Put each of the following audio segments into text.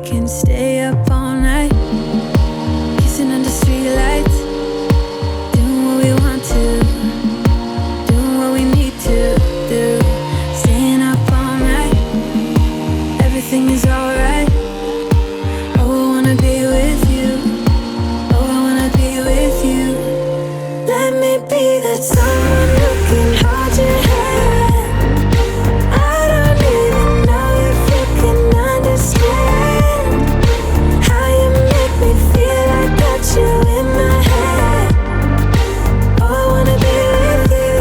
can stay up all night, kissing under streetlights, doing what we want to, doing what we need to do, staying up all night, everything is alright. Oh, I wanna be with you, oh, I wanna be with you. Let me be that someone who can hold your hand. I don't even know if you can understand how you make me feel. I got you in my head. Oh, I wanna be with you,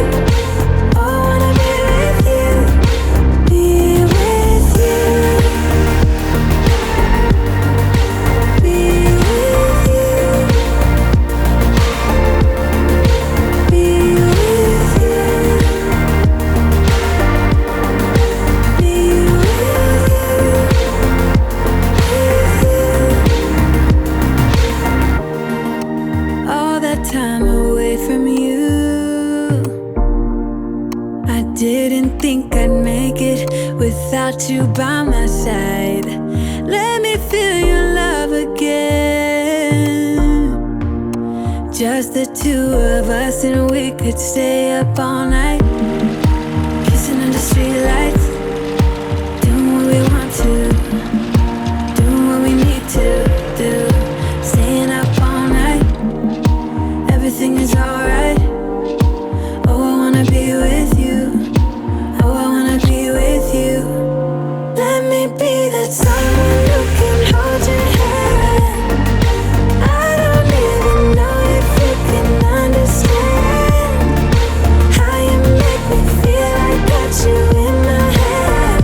oh, I wanna be with you, be with you, be with you, be with you, be with you. All that time away from you, I didn't think I'd make it without you by my side. Let me feel your love again. Just the two of us, and we could stay up all night, kissing under streetlights, doing what we want to, doing what we need to do, staying up all night, everything is alright. Oh, I wanna be with you, oh, I wanna be with you. Let me be that someone who can hold your hand. I don't even know if you can understand how you make me feel. I got you in my head.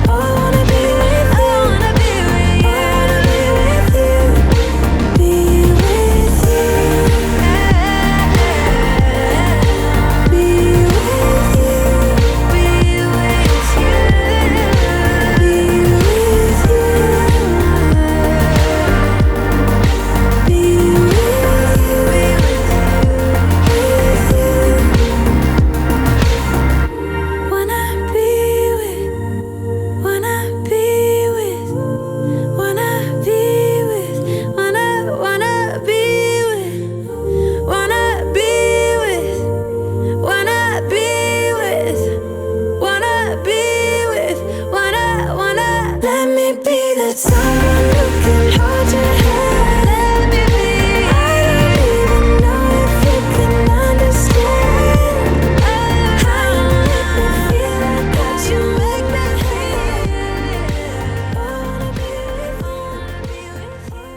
Oh, I wanna be with you, I wanna be with you, I wanna be with you, be with you, be with you, be with you, be with you, wanna be with, wanna be with, wanna be with, wanna be with, wanna be with, wanna be with, wanna be with, wanna. Let me be that someone who can hold your hand. Let me be. I don't even know if you can understand how you make me feel. I got you make me feel. I wanna be with you, be with you.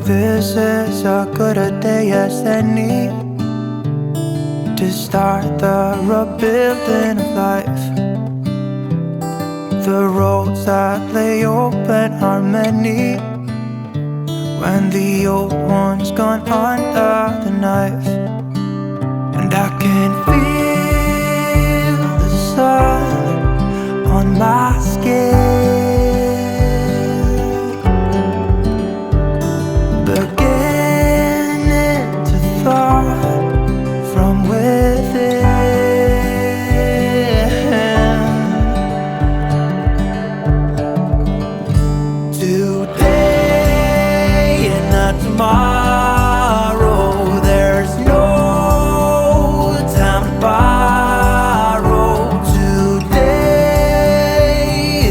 This is a good a day as any to start the rebuilding of life. The roads that lay open are many when the old one's gone under the knife. And I can feel the sun on my skin, beginning to thaw from within. Today and not tomorrow, there's no time to borrow. Today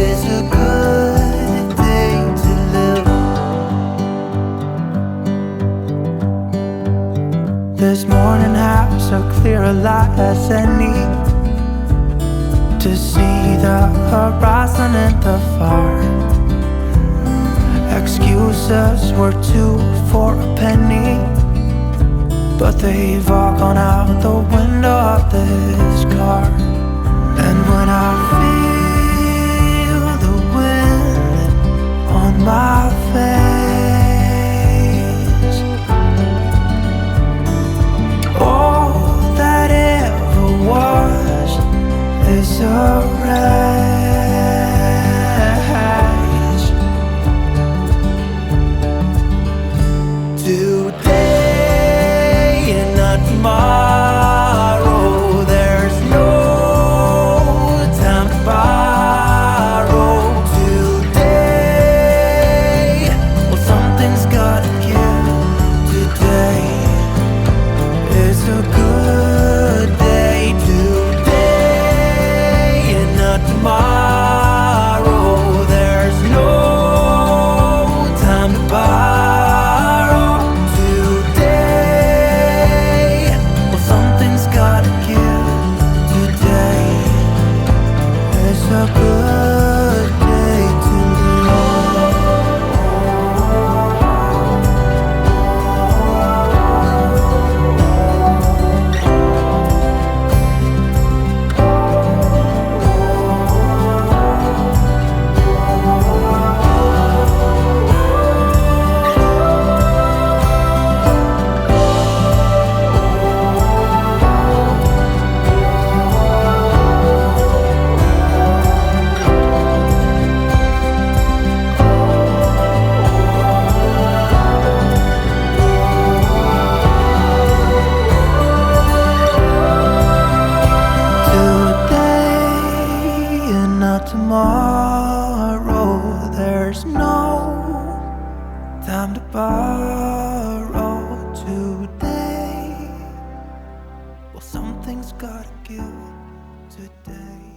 is a good day to live. This morning has a clearer light as any to see the horizon in the far. Excuses were 2 for a penny, but they've all gone out the window of this car. And when I feel the wind on my face, all that ever was is a wreck. Today and not tomorrow, there's no time to borrow. Today, well, something's gotta give. Today is a good day. Today and not tomorrow, there's no time to borrow. A good day to tomorrow, there's no time to borrow. Today, well, something's gotta give today.